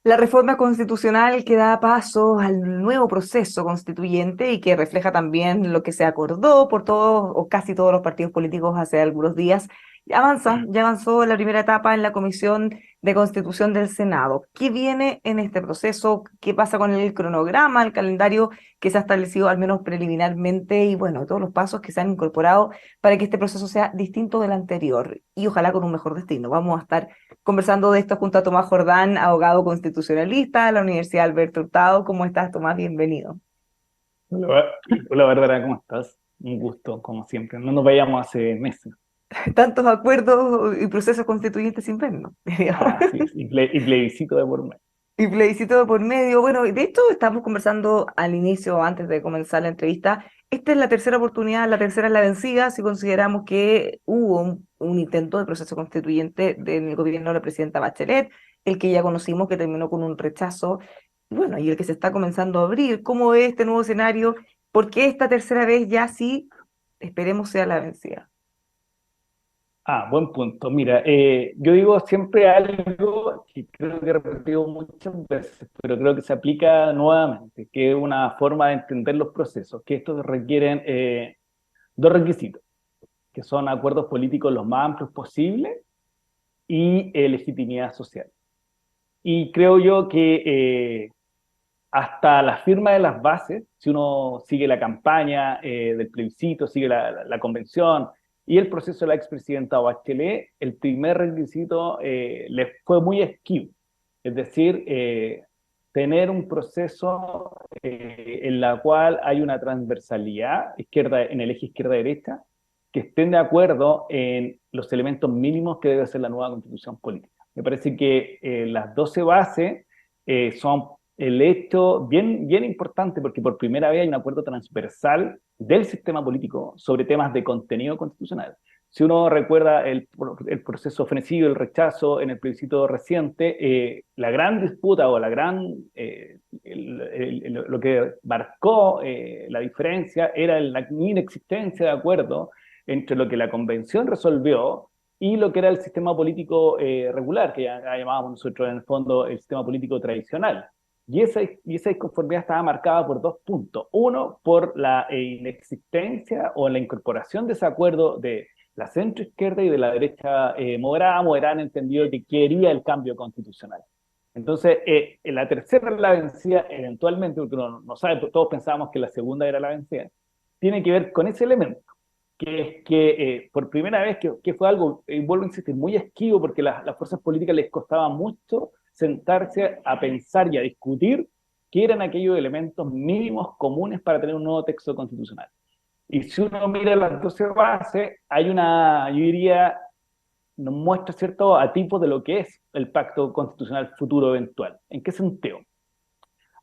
La reforma constitucional que da paso al nuevo proceso constituyente y que refleja también lo que se acordó por todos o casi todos los partidos políticos hace algunos días, ya avanzó la primera etapa en la Comisión de Constitución del Senado. ¿Qué viene en este proceso? ¿Qué pasa con el cronograma, el calendario que se ha establecido al menos preliminarmente y bueno, todos los pasos que se han incorporado para que este proceso sea distinto del anterior y ojalá con un mejor destino? Vamos a estar conversando de esto junto a Tomás Jordán, abogado constitucionalista de la Universidad Alberto Hurtado. ¿Cómo estás, Tomás? Bienvenido. Hola, hola, Bárbara, ¿cómo estás? Un gusto, como siempre. No nos veíamos hace meses. Tantos acuerdos y procesos constituyentes sin vernos, digamos. Así es, y plebiscito de por medio. Y plebiscito de por medio. Bueno, de hecho, estamos conversando al inicio, antes de comenzar la entrevista. Esta es la tercera oportunidad, la tercera es la vencida, si consideramos que hubo un intento de proceso constituyente del gobierno de la presidenta Bachelet, el que ya conocimos que terminó con un rechazo, bueno, y el que se está comenzando a abrir. ¿Cómo ve este nuevo escenario? ¿Por qué esta tercera vez ya sí, esperemos sea la vencida? Buen punto. Mira, yo digo siempre algo que creo que he repetido muchas veces, pero creo que se aplica nuevamente, que es una forma de entender los procesos, que estos requieren dos requisitos, que son acuerdos políticos los más amplios posibles y legitimidad social. Y creo yo que hasta la firma de las bases, si uno sigue la campaña del plebiscito, sigue la convención y el proceso de la expresidenta Bachelet, el primer requisito le fue muy esquivo. Es decir, tener un proceso en la cual hay una transversalidad izquierda, en el eje izquierda-derecha, que estén de acuerdo en los elementos mínimos que debe ser la nueva constitución política. Me parece que las 12 bases son el hecho bien importante porque por primera vez hay un acuerdo transversal del sistema político sobre temas de contenido constitucional. Si uno recuerda el proceso ofensivo, el rechazo en el plebiscito reciente, la gran disputa o lo que marcó la diferencia era la inexistencia de acuerdo entre lo que la convención resolvió y lo que era el sistema político regular, que ya llamábamos nosotros en el fondo el sistema político tradicional. Y esa disconformidad estaba marcada por dos puntos. Uno, por la inexistencia o la incorporación de ese acuerdo de la centroizquierda y de la derecha moderada entendido que quería el cambio constitucional. Entonces, en la tercera la vencida, eventualmente, porque uno no sabe, todos pensábamos que la segunda era la vencida, tiene que ver con ese elemento, que es que por primera vez, que fue algo, vuelvo a insistir, muy esquivo, porque las fuerzas políticas les costaba mucho sentarse a pensar y a discutir qué eran aquellos elementos mínimos comunes para tener un nuevo texto constitucional. Y si uno mira las 12 bases, hay una, yo diría, nos muestra cierto tipo de lo que es el pacto constitucional futuro eventual. ¿En qué sentido?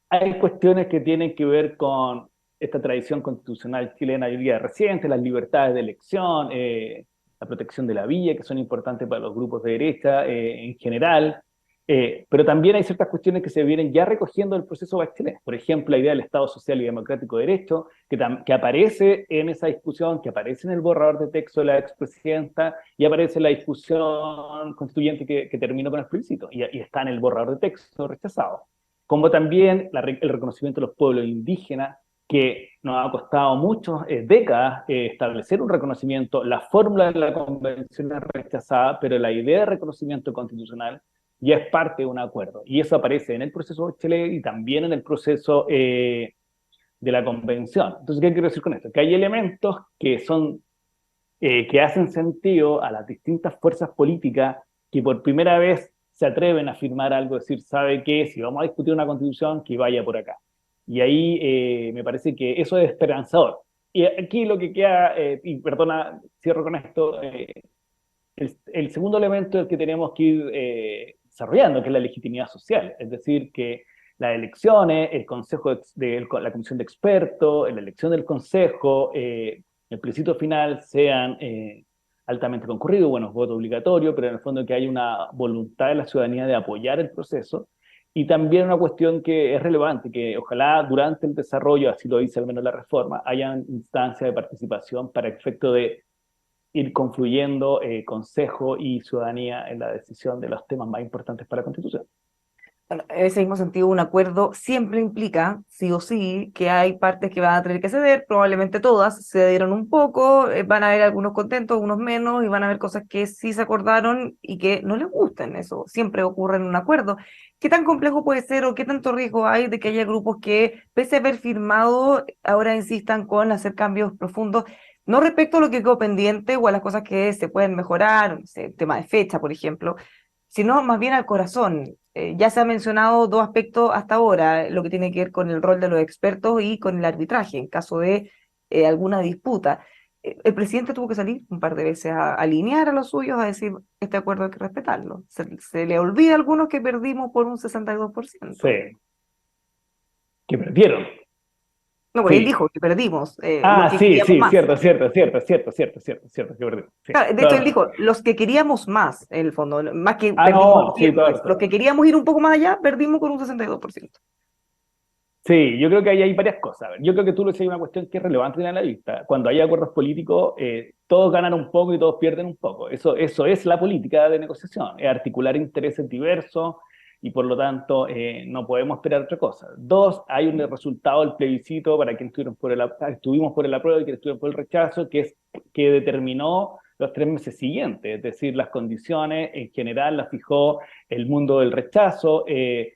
Hay cuestiones que tienen que ver con esta tradición constitucional chilena, yo diría, reciente, las libertades de elección, la protección de la villa, que son importantes para los grupos de derecha en general, pero también hay ciertas cuestiones que se vienen ya recogiendo del proceso Bachelet. Por ejemplo, la idea del Estado social y democrático de derecho, que aparece en esa discusión, que aparece en el borrador de texto de la expresidenta y aparece en la discusión constituyente que terminó con el plebiscito y está en el borrador de texto rechazado, como también el reconocimiento de los pueblos indígenas, que nos ha costado muchas décadas establecer un reconocimiento. La fórmula de la convención es rechazada, pero la idea de reconocimiento constitucional ya es parte de un acuerdo. Y eso aparece en el proceso Bachelet y también en el proceso de la convención. Entonces, ¿qué quiero decir con esto? Que hay elementos que hacen sentido a las distintas fuerzas políticas que por primera vez se atreven a firmar algo, decir, ¿sabe qué? Si vamos a discutir una constitución, que vaya por acá. Y ahí me parece que eso es esperanzador. Y aquí lo que queda, y perdona, cierro con esto, el segundo elemento es el que tenemos que ir desarrollando, que es la legitimidad social. Es decir, que las elecciones, el consejo la comisión de expertos, la elección del consejo, el plebiscito final sean altamente concurridos, bueno, voto obligatorio, pero en el fondo que hay una voluntad de la ciudadanía de apoyar el proceso. Y también una cuestión que es relevante, que ojalá durante el desarrollo, así lo dice al menos la reforma, hayan instancias de participación para efecto de ir confluyendo consejo y ciudadanía en la decisión de los temas más importantes para la Constitución. Bueno, en ese mismo sentido, un acuerdo siempre implica, sí o sí, que hay partes que van a tener que ceder, probablemente todas cedieron un poco, van a haber algunos contentos, unos menos, y van a haber cosas que sí se acordaron y que no les gusten. Eso siempre ocurre en un acuerdo. ¿Qué tan complejo puede ser o qué tanto riesgo hay de que haya grupos que, pese a haber firmado, ahora insistan con hacer cambios profundos? No respecto a lo que quedó pendiente o a las cosas que se pueden mejorar, no sé, tema de fecha, por ejemplo, sino más bien al corazón. Ya se ha mencionado dos aspectos hasta ahora, lo que tiene que ver con el rol de los expertos y con el arbitraje en caso de alguna disputa. El presidente tuvo que salir un par de veces a alinear a los suyos, a decir, este acuerdo hay que respetarlo. Se le olvida a algunos que perdimos por un 62%. Sí, que perdieron. No, pues él Sí. dijo que perdimos, los Ah, que sí, queríamos sí, más. cierto, cierto, cierto, cierto, cierto, cierto, cierto, que perdieron. Sí, Claro, de hecho, él claro. dijo, los que queríamos más, en el fondo, más que Ah, perdimos no, los sí, 10, no todo es, los que queríamos ir un poco más allá, perdimos con un 62%. Sí, yo creo que ahí hay varias cosas. A ver, yo creo que tú lo decías, una cuestión que es relevante en la vista. Cuando hay acuerdos políticos, todos ganan un poco y todos pierden un poco. Eso es la política de negociación, es articular intereses diversos y por lo tanto no podemos esperar otra cosa. Dos, hay un resultado del plebiscito para quienes estuvimos por el apruebo y quienes estuvieron por el rechazo, que determinó los 3 meses siguientes, es decir, las condiciones en general las fijó el mundo del rechazo,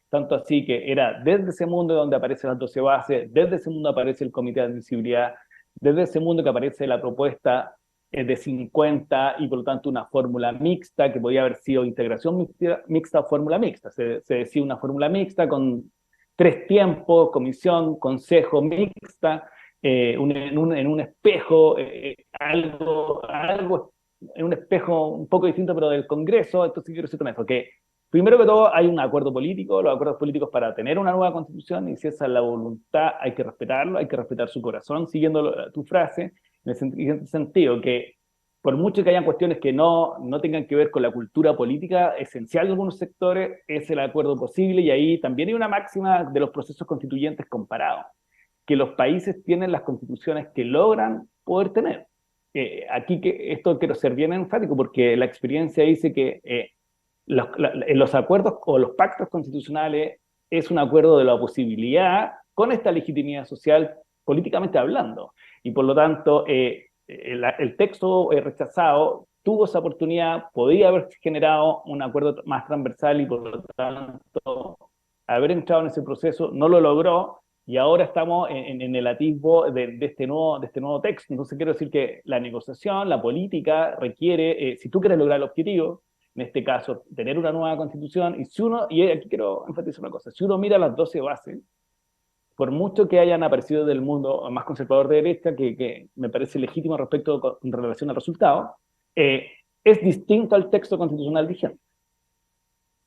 tanto así que era desde ese mundo donde aparecen las 12 bases, desde ese mundo aparece el comité de admisibilidad, desde ese mundo que aparece la propuesta de 50 y por lo tanto una fórmula mixta que podía haber sido integración mixta o fórmula mixta. Se decía una fórmula mixta con 3 tiempos, comisión, consejo mixta, en un espejo, algo en un espejo un poco distinto, pero del Congreso. Entonces quiero decir con eso, que primero que todo hay un acuerdo político, los acuerdos políticos para tener una nueva constitución, y si esa es la voluntad hay que respetarlo, hay que respetar su corazón, siguiendo tu frase, en el siguiente sentido, que por mucho que hayan cuestiones que no tengan que ver con la cultura política esencial de algunos sectores, es el acuerdo posible, y ahí también hay una máxima de los procesos constituyentes comparados, que los países tienen las constituciones que logran poder tener. Aquí que esto quiero ser bien enfático porque la experiencia dice que los acuerdos o los pactos constitucionales es un acuerdo de la posibilidad con esta legitimidad social políticamente hablando. Y por lo tanto, el texto rechazado tuvo esa oportunidad, podía haber generado un acuerdo más transversal y por lo tanto haber entrado en ese proceso, no lo logró y ahora estamos en el atisbo de este nuevo texto. Entonces quiero decir que la negociación, la política requiere, si tú quieres lograr el objetivo, en este caso, tener una nueva constitución, y aquí quiero enfatizar una cosa, si uno mira las 12 bases, por mucho que hayan aparecido del mundo más conservador de derecha, que me parece legítimo respecto en relación al resultado, es distinto al texto constitucional vigente.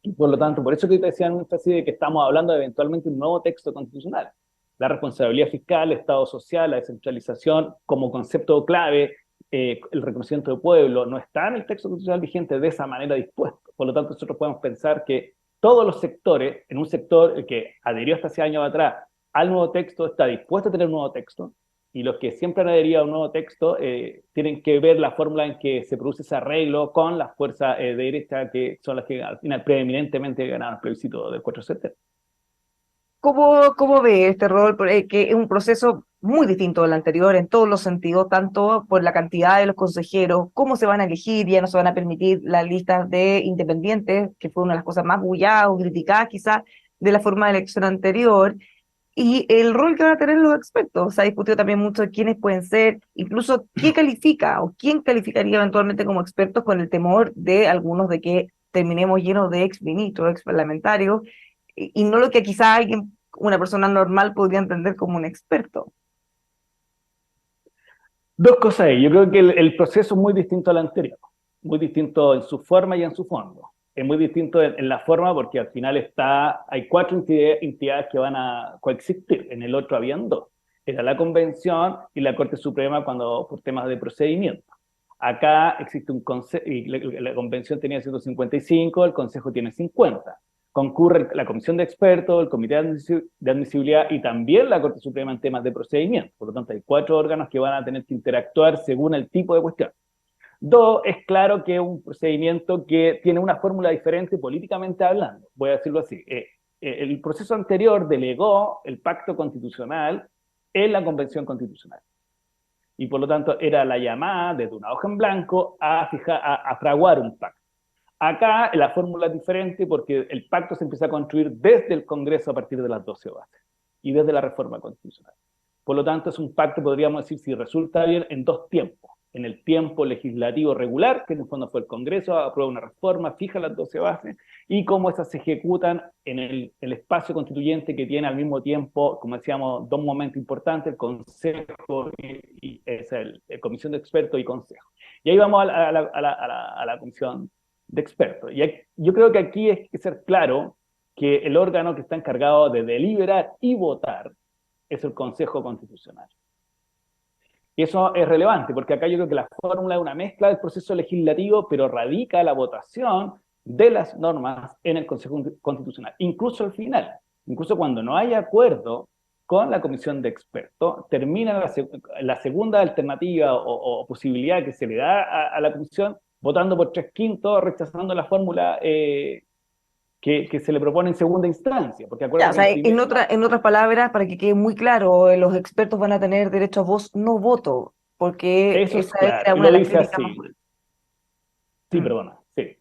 Y por lo tanto, por eso que te decía en énfasis de que estamos hablando de eventualmente un nuevo texto constitucional. La responsabilidad fiscal, el Estado social, la descentralización como concepto clave, el reconocimiento del pueblo, no está en el texto constitucional vigente de esa manera dispuesto. Por lo tanto, nosotros podemos pensar que todos los sectores, en un sector que adhirió hasta hace años atrás al nuevo texto, está dispuesto a tener un nuevo texto, y los que siempre han adherido a un nuevo texto tienen que ver la fórmula en que se produce ese arreglo con las fuerzas de derecha, que son las que al final preeminentemente ganaron el plebiscito del 4 de septiembre. ¿Cómo ve este rol? Que es un proceso muy distinto al anterior en todos los sentidos, tanto por la cantidad de los consejeros, cómo se van a elegir, ya no se van a permitir las listas de independientes, que fue una de las cosas más bulladas o criticadas quizás de la forma de elección anterior, y el rol que van a tener los expertos. Se ha discutido también mucho de quiénes pueden ser, incluso qué califica o quién calificaría eventualmente como expertos con el temor de algunos de que terminemos llenos de exministros, ex parlamentarios y no lo que quizá alguien, una persona normal podría entender como un experto. Dos cosas ahí. Yo creo que el proceso es muy distinto al anterior, muy distinto en su forma y en su fondo. Es muy distinto en la forma porque al final hay 4 entidades que van a coexistir. En el otro habían dos. Era la Convención y la Corte Suprema por temas de procedimiento. Acá existe un consejo, y la Convención tenía 155, el Consejo tiene 50. Concurre la Comisión de Expertos, el Comité de Admisibilidad y también la Corte Suprema en temas de procedimiento. Por lo tanto, hay 4 órganos que van a tener que interactuar según el tipo de cuestión. Dos, es claro que es un procedimiento que tiene una fórmula diferente políticamente hablando, voy a decirlo así. el proceso anterior delegó el pacto constitucional en la Convención Constitucional. Y por lo tanto era la llamada desde una hoja en blanco a fraguar un pacto. Acá la fórmula es diferente porque el pacto se empieza a construir desde el Congreso a partir de las 12 bases y desde la reforma constitucional. Por lo tanto, es un pacto, podríamos decir, si resulta bien, en dos tiempos. En el tiempo legislativo regular, que en el fondo fue el Congreso, aprueba una reforma, fija las 12 bases, y cómo esas se ejecutan en el espacio constituyente que tiene al mismo tiempo, como decíamos, dos momentos importantes, el Consejo y la Comisión de Expertos y Consejo. Y ahí vamos a la Comisión de Expertos. Y yo creo que aquí hay que ser claro que el órgano que está encargado de deliberar y votar es el Consejo Constitucional. Y eso es relevante, porque acá yo creo que la fórmula es una mezcla del proceso legislativo, pero radica la votación de las normas en el Consejo Constitucional. Incluso al final, incluso cuando no hay acuerdo con la comisión de expertos, termina la segunda alternativa o posibilidad que se le da a la comisión votando por 3/5, rechazando la fórmula que se le propone en segunda instancia. Porque Ya, o acuérdate que sea, en primera. en otras palabras, para que quede muy claro, los expertos van a tener derecho a voz, no voto, porque Eso es esa claro, era una lo de las dice críticas más así. fuertes. Sí, Mm. perdona, sí.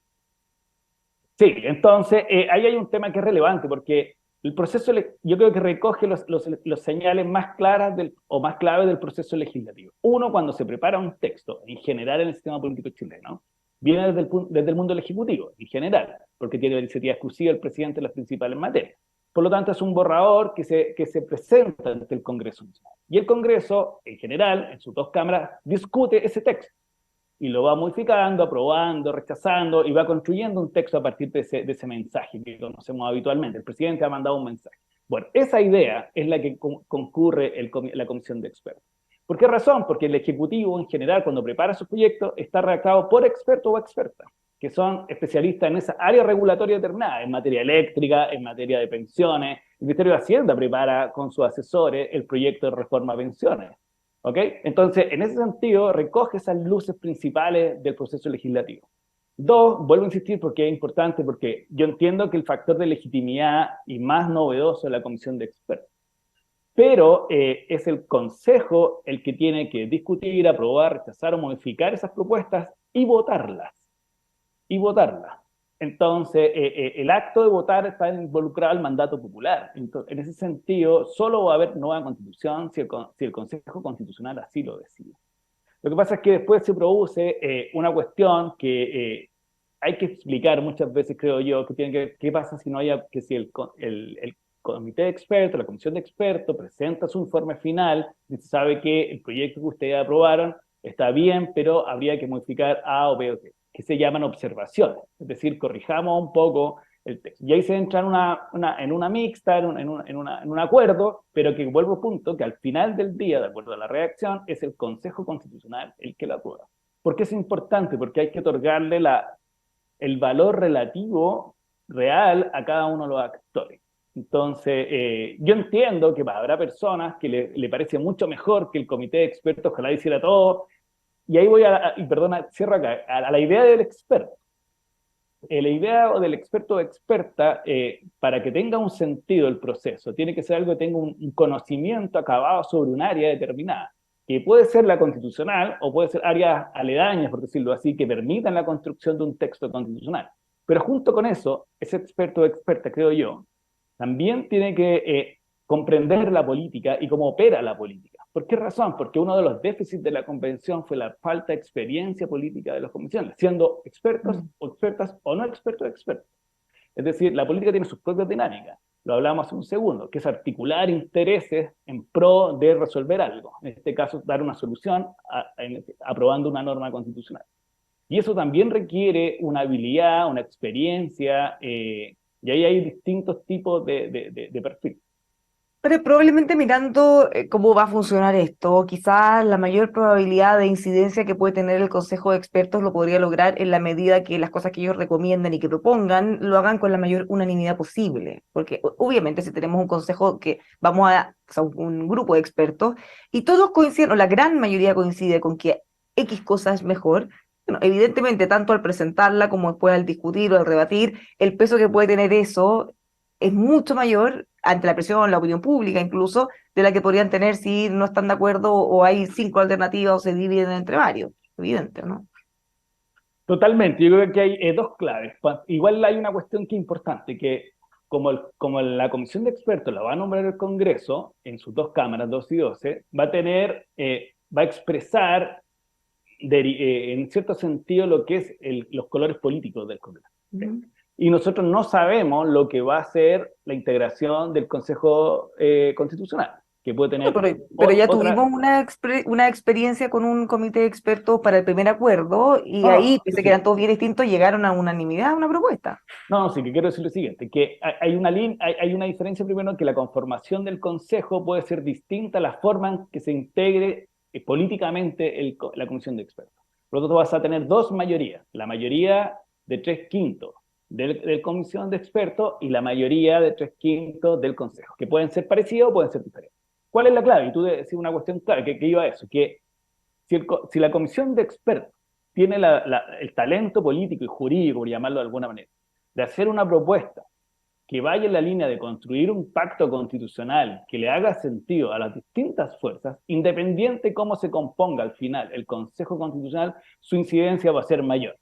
Sí, entonces ahí hay un tema que es relevante, porque el proceso, yo creo que recoge los señales más claras o más claves del proceso legislativo. Uno, cuando se prepara un texto, en general en el sistema político chileno, viene desde el mundo del Ejecutivo, en general, porque tiene la iniciativa exclusiva del presidente en las principales materias. Por lo tanto, es un borrador que se presenta ante el Congreso Nacional. Y el Congreso, en general, en sus dos cámaras, discute ese texto y lo va modificando, aprobando, rechazando, y va construyendo un texto a partir de ese mensaje que conocemos habitualmente. El presidente ha mandado un mensaje. Bueno, esa idea es la que concurre la comisión de expertos. ¿Por qué razón? Porque el Ejecutivo, en general, cuando prepara sus proyectos, está redactado por expertos o expertas, que son especialistas en esa área regulatoria determinada, en materia eléctrica, en materia de pensiones. El Ministerio de Hacienda prepara con sus asesores el proyecto de reforma a pensiones. ¿Ok? Entonces, en ese sentido, recoge esas luces principales del proceso legislativo. Dos, vuelvo a insistir porque es importante, porque yo entiendo que el factor de legitimidad y más novedoso es la comisión de expertos. Pero es el Consejo el que tiene que discutir, aprobar, rechazar o modificar esas propuestas y votarlas. Y votarlas. Entonces, el acto de votar está involucrado al mandato popular. Entonces, en ese sentido, solo va a haber nueva constitución si el Consejo Constitucional así lo decide. Lo que pasa es que después se produce una cuestión que hay que explicar muchas veces, creo yo, que tiene que ver qué pasa si no haya, que si el comité de expertos, la comisión de expertos presenta su informe final y se sabe que el proyecto que ustedes aprobaron está bien, pero habría que modificar A o B o C, que se llaman observaciones, es decir, corrijamos un poco el texto. Y ahí se entra en una mixta, en un acuerdo, pero que vuelvo a punto, que al final del día, de acuerdo a la redacción, es el Consejo Constitucional el que lo aprueba. ¿Por qué es importante? Porque hay que otorgarle el valor relativo real a cada uno de los actores. Entonces, yo entiendo que habrá personas que le parece mucho mejor que el comité de expertos ojalá hiciera todo, y ahí voy y perdona, cierro acá, a la idea del experto. La idea del experto o experta, para que tenga un sentido el proceso, tiene que ser algo que tenga un conocimiento acabado sobre un área determinada, que puede ser la constitucional o puede ser áreas aledañas, por decirlo así, que permitan la construcción de un texto constitucional. Pero junto con eso, ese experto o experta, creo yo, también tiene que comprender la política y cómo opera la política. ¿Por qué razón? Porque uno de los déficits de la convención fue la falta de experiencia política de los convencionales, siendo expertos o expertas o no expertos o expertos. Es decir, la política tiene sus propias dinámicas. Lo hablamos hace un segundo, que es articular intereses en pro de resolver algo. En este caso, dar una solución aprobando una norma constitucional. Y eso también requiere una habilidad, una experiencia, y ahí hay distintos tipos de perfil. Pero probablemente mirando cómo va a funcionar esto, quizás la mayor probabilidad de incidencia que puede tener el Consejo de Expertos lo podría lograr en la medida que las cosas que ellos recomienden y que propongan lo hagan con la mayor unanimidad posible. Porque obviamente si tenemos un consejo que o sea, un grupo de expertos y todos coinciden, o la gran mayoría coincide con que X cosa es mejor, bueno, evidentemente tanto al presentarla como después al discutir o al rebatir, el peso que puede tener eso es mucho mayor ante la presión, la opinión pública incluso, de la que podrían tener si no están de acuerdo o hay cinco alternativas o se dividen entre varios. Evidente, ¿no? Totalmente, yo creo que hay dos claves. Igual hay una cuestión que es importante, que como la comisión de expertos la va a nombrar el Congreso en sus dos cámaras, 2 y 12, va a expresar en cierto sentido lo que es los colores políticos del Congreso. ¿Sí? Ujú. Y nosotros no sabemos lo que va a ser la integración del Consejo Constitucional, que puede Bueno, tener pero ya otra... tuvimos una experiencia con un comité de expertos para el primer acuerdo y ahí, Ah, sí, pese que eran sí. todos bien distintos, llegaron a unanimidad a una propuesta. No, no, sí, que quiero decir lo siguiente, que hay una diferencia primero que la conformación del Consejo puede ser distinta a la forma en que se integre políticamente la Comisión de Expertos. Por lo tanto, vas a tener dos mayorías, la mayoría de 3/5 del Comisión de Expertos y la mayoría de 3/5 del Consejo, que pueden ser parecidos o pueden ser diferentes. ¿Cuál es la clave? Y tú decís una cuestión clara, que iba a eso, que si la Comisión de Expertos tiene el talento político y jurídico, por llamarlo de alguna manera, de hacer una propuesta que vaya en la línea de construir un pacto constitucional que le haga sentido a las distintas fuerzas, independiente cómo se componga al final el Consejo Constitucional, su incidencia va a ser mayor.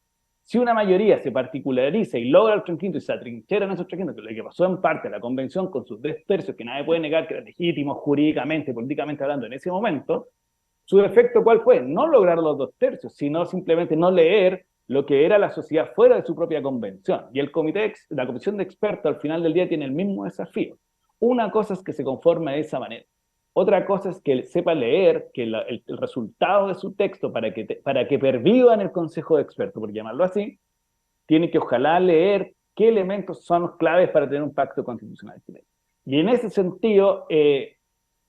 Si una mayoría se particulariza y logra el 3/5 y se atrinchera en esos 3/5, que es lo que pasó en parte en la convención con sus 3/3, que nadie puede negar que era legítimo jurídicamente, políticamente hablando en ese momento, su efecto, ¿cuál fue? No lograr los 2/3, sino simplemente no leer lo que era la sociedad fuera de su propia convención. Y la comisión de expertos al final del día tiene el mismo desafío. Una cosa es que se conforme de esa manera. Otra cosa es que sepa leer que el resultado de su texto para que perviva en el Consejo de Expertos, por llamarlo así, tiene que ojalá leer qué elementos son los claves para tener un pacto constitucional chileno. Y en ese sentido,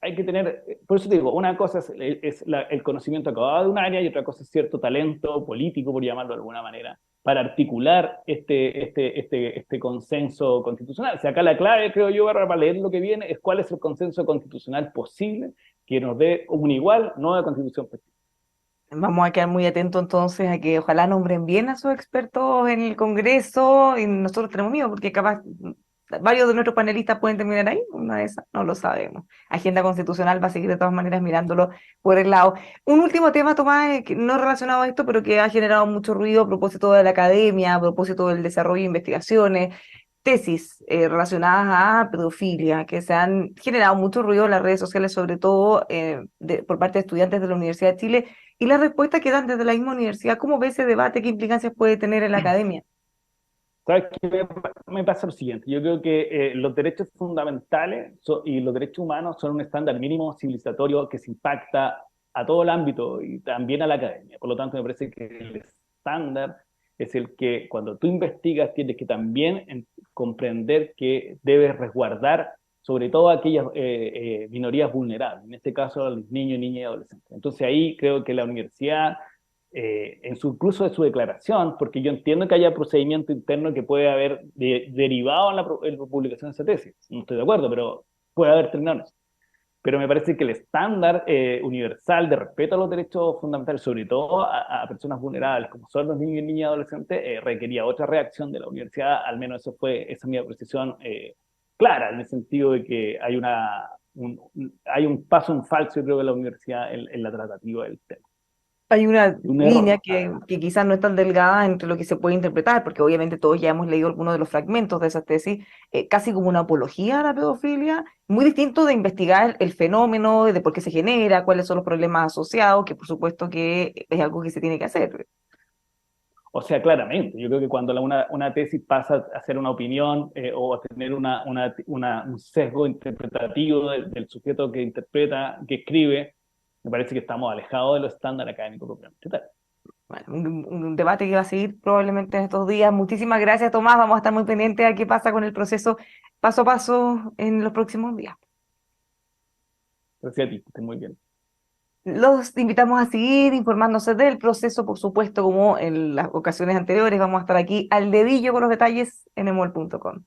hay que tener, por eso te digo, una cosa es el conocimiento acabado de un área y otra cosa es cierto talento político, por llamarlo de alguna manera, para articular este consenso constitucional. O sea, acá la clave, creo yo, para leer lo que viene, es cuál es el consenso constitucional posible que nos dé una igual nueva constitución. Vamos a quedar muy atentos entonces a que ojalá nombren bien a sus expertos en el Congreso y nosotros tenemos miedo porque capaz varios de nuestros panelistas pueden terminar ahí, una de esas, no lo sabemos. Agenda Constitucional va a seguir de todas maneras mirándolo por el lado. Un último tema, Tomás, que no relacionado a esto, pero que ha generado mucho ruido a propósito de la academia, a propósito del desarrollo de investigaciones, tesis relacionadas a pedofilia, que se han generado mucho ruido en las redes sociales, sobre todo por parte de estudiantes de la Universidad de Chile, y la respuesta que dan desde la misma universidad. ¿Cómo ve ese debate? ¿Qué implicancias puede tener en la academia? ¿Sabes qué me pasa lo siguiente? Yo creo que los derechos fundamentales y los derechos humanos son un estándar mínimo civilizatorio que se impacta a todo el ámbito y también a la academia. Por lo tanto, me parece que el estándar es el que cuando tú investigas tienes que también comprender que debes resguardar sobre todo a aquellas minorías vulnerables, en este caso a los niños, niñas y adolescentes. Entonces ahí creo que la universidad incluso de su declaración, porque yo entiendo que haya procedimiento interno que puede haber derivado en la publicación de esa tesis. No estoy de acuerdo, pero puede haber terminado en eso. Pero me parece que el estándar universal de respeto a los derechos fundamentales, sobre todo a personas vulnerables, como son los niños y niñas y adolescentes, requería otra reacción de la universidad. Al menos esa es mi apreciación clara, en el sentido de que hay un paso en falso, yo creo, de la universidad en la tratativa del tema. Hay una Un línea error. que quizás no es tan delgada entre lo que se puede interpretar, porque obviamente todos ya hemos leído algunos de los fragmentos de esas tesis, casi como una apología a la pedofilia, muy distinto de investigar el fenómeno, de por qué se genera, cuáles son los problemas asociados, que por supuesto que es algo que se tiene que hacer. O sea, claramente, yo creo que cuando una tesis pasa a ser una opinión o a tener un sesgo interpretativo del sujeto que interpreta, que escribe, me parece que estamos alejados de los estándares académicos propiamente tal. Bueno, un debate que va a seguir probablemente en estos días. Muchísimas gracias, Tomás. Vamos a estar muy pendientes a qué pasa con el proceso paso a paso en los próximos días. Gracias a ti, que estés muy bien. Los invitamos a seguir informándose del proceso, por supuesto, como en las ocasiones anteriores. Vamos a estar aquí al dedillo con los detalles en emol.com.